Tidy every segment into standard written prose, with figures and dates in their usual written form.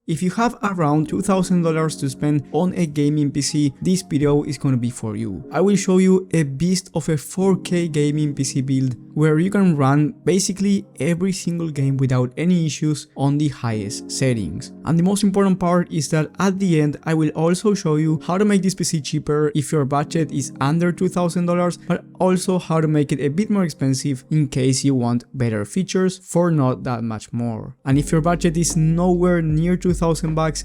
If you have around $2,000 to spend on a gaming PC, this video is gonna be for you. I will show you a beast of a 4K gaming PC build where you can run basically every single game without any issues on the highest settings. And the most important part is that at the end I will also show you how to make this PC cheaper if your budget is under $2,000, but also how to make it a bit more expensive in case you want better features for not that much more. And if your budget is nowhere near $2,000,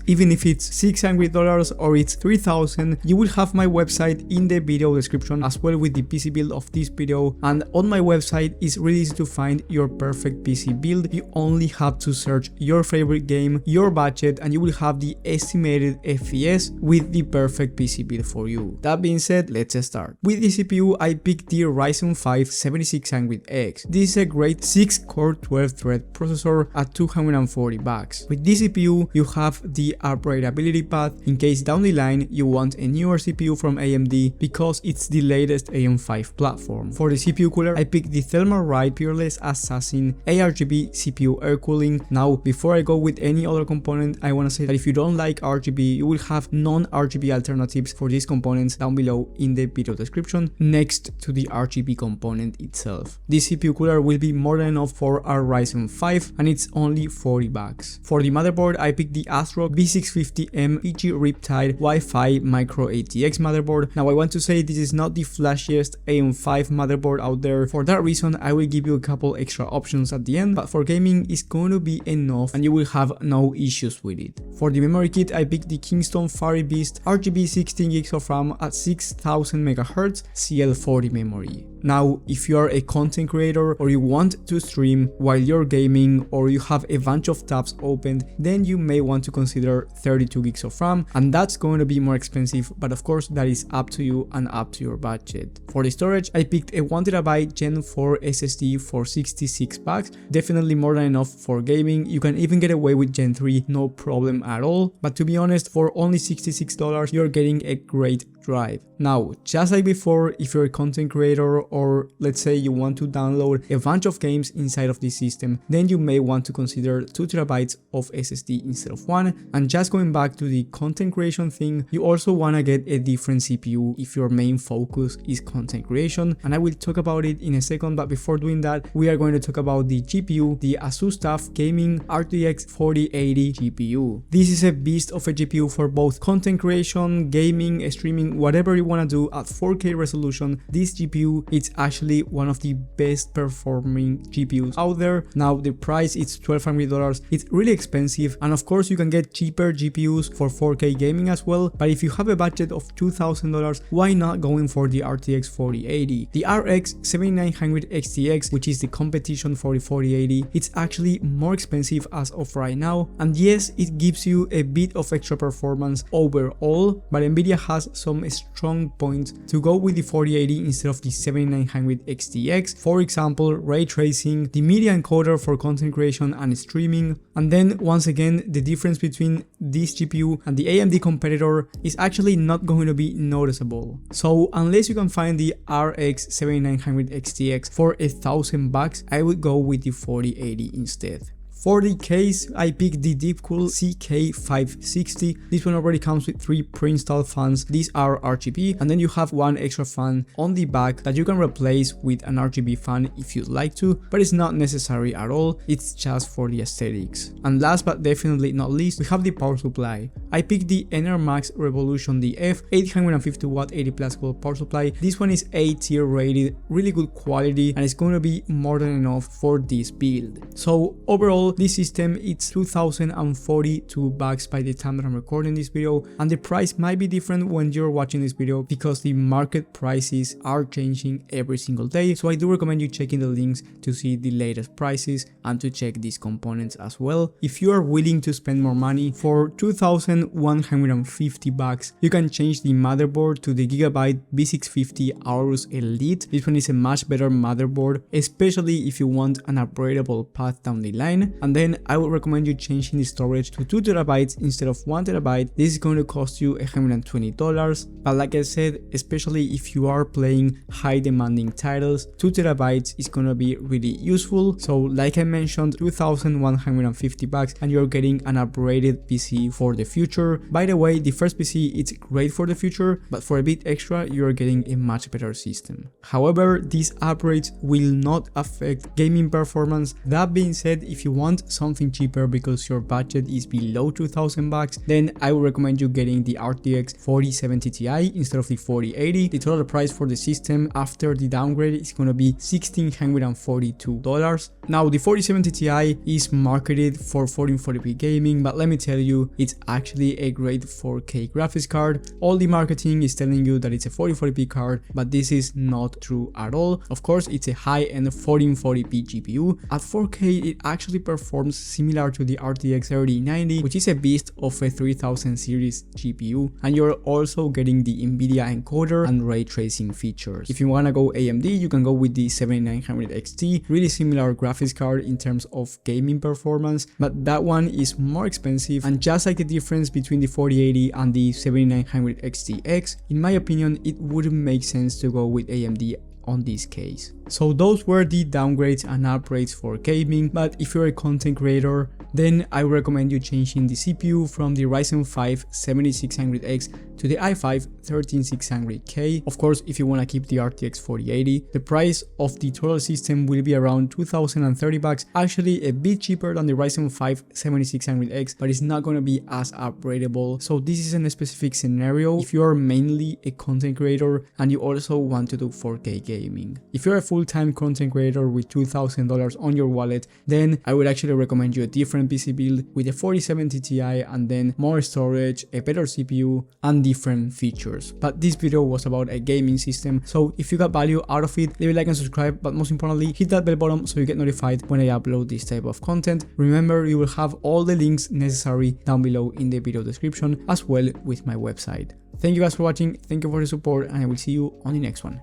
even if it's $600 or it's $3,000, you will have my website in the video description as well with the PC build of this video. And on my website it's really easy to find your perfect PC build. You only have to search your favorite game, your budget, and you will have the estimated FPS with the perfect PC build for you. That being said, let's start. With the CPU, I picked the Ryzen 5 7600X. This is a great 6-core 12-thread processor at $240. With this CPU, you have the upgradability path in case down the line you want a newer CPU from AMD because it's the latest AM5 platform. For the CPU cooler, I picked the Thermalright Peerless Assassin ARGB CPU air cooling. Now, before I go with any other component, I want to say that if you don't like RGB, you will have non-RGB alternatives for these components down below in the video description next to the RGB component itself. This CPU cooler will be more than enough for our Ryzen 5 and it's only $40. For the motherboard, I picked the ASRock B650M PG Riptide Wi-Fi Micro ATX motherboard. Now I want to say this is not the flashiest AM5 motherboard out there. For that reason, I will give you a couple extra options at the end, but for gaming it's going to be enough and you will have no issues with it. For the memory kit, I picked the Kingston Fiery Beast RGB 16GB of RAM at 6000 MHz CL40 memory. Now, if you are a content creator or you want to stream while you're gaming or you have a bunch of tabs opened, then you may want to consider 32GB of RAM, and that's going to be more expensive, but of course that is up to you and up to your budget. For the storage, I picked a 1TB Gen 4 SSD for $66, definitely more than enough for gaming. You can even get away with Gen 3, no problem at all, but to be honest, for only $66 you're getting a great drive. Now, just like before, if you're a content creator or let's say you want to download a bunch of games inside of this system, then you may want to consider 2TB of SSD instead of 1. And just going back to the content creation thing, you also want to get a different CPU if your main focus is content creation, and I will talk about it in a second. But before doing that, we are going to talk about the GPU, the Asus TUF Gaming RTX 4080 GPU. This is a beast of a GPU for both content creation, gaming, streaming, whatever you want to do at 4K resolution. This GPU, it's actually one of the best performing GPUs out there. Now the price is $1,200. It's really expensive, and of course you can get cheaper GPUs for 4K gaming as well, but if you have a budget of $2,000, why not going for the RTX 4080? The RX 7900 XTX, which is the competition for the 4080, it's actually more expensive as of right now, and yes, it gives you a bit of extra performance overall, but Nvidia has some strong points to go with the 4080 instead of the 7900 XTX. For example, ray tracing, the media encoder for content creation and streaming, and then once again the difference between this GPU and the AMD competitor is actually not going to be noticeable. So unless you can find the RX 7900 XTX for $1,000, I would go with the 4080 instead. For the case, I picked the Deepcool CK560. This one already comes with 3 pre-installed fans. These are RGB, and then you have one extra fan on the back that you can replace with an RGB fan if you'd like to, but it's not necessary at all. It's just for the aesthetics. And last but definitely not least, we have the power supply. I picked the Enermax Revolution DF 850W 80+ volt power supply. This one is A tier rated, really good quality, and it's going to be more than enough for this build. So overall, this system, it's $2,042 by the time that I'm recording this video, and the price might be different when you're watching this video because the market prices are changing every single day. So I do recommend you checking the links to see the latest prices and to check these components as well. If you are willing to spend more money, for $2,150 you can change the motherboard to the Gigabyte B650 Aorus Elite. This one is a much better motherboard, especially if you want an upgradable path down the line. and then I would recommend you changing the storage to 2 terabytes instead of 1 terabyte. This is going to cost you $120, but like I said, especially if you are playing high demanding titles, 2 terabytes is going to be really useful. So like I mentioned, $2,150 and you're getting an upgraded PC for the future. By the way, the first PC it's great for the future, but for a bit extra you're getting a much better system. However, these upgrades will not affect gaming performance. That being said, if you want something cheaper because your budget is below $2,000, then I would recommend you getting the RTX 4070 Ti instead of the 4080. The total price for the system after the downgrade is going to be $1,642. Now the 4070 Ti is marketed for 1440p gaming, but let me tell you, it's actually a great 4K graphics card. All the marketing is telling you that it's a 1440p card, but this is not true at all. Of course, it's a high-end 1440p GPU. At 4K, it actually performs similar to the RTX 3090, which is a beast of a 3000 series GPU, and you're also getting the NVIDIA encoder and ray tracing features. If you want to go AMD, you can go with the 7900 XT, really similar graphics card in terms of gaming performance, but that one is more expensive, and just like the difference between the 4080 and the 7900 XTX, in my opinion, it wouldn't make sense to go with AMD on this case. So those were the downgrades and upgrades for gaming, but if you're a content creator, then I would recommend you changing the CPU from the Ryzen 5 7600X to the i5 13600K. Of course, if you want to keep the RTX 4080, the price of the total system will be around $2,030, actually a bit cheaper than the Ryzen 5 7600X, but it's not going to be as upgradable. So this is in a specific scenario if you are mainly a content creator and you also want to do 4K gaming. If you're a full-time content creator with $2,000 on your wallet, then I would actually recommend you a different PC build with a 4070 Ti and then more storage, a better CPU, and different features. But this video was about a gaming system, so if you got value out of it, leave a like and subscribe, but most importantly, hit that bell button so you get notified when I upload this type of content. Remember, you will have all the links necessary down below in the video description, as well with my website. Thank you guys for watching, thank you for the support, and I will see you on the next one.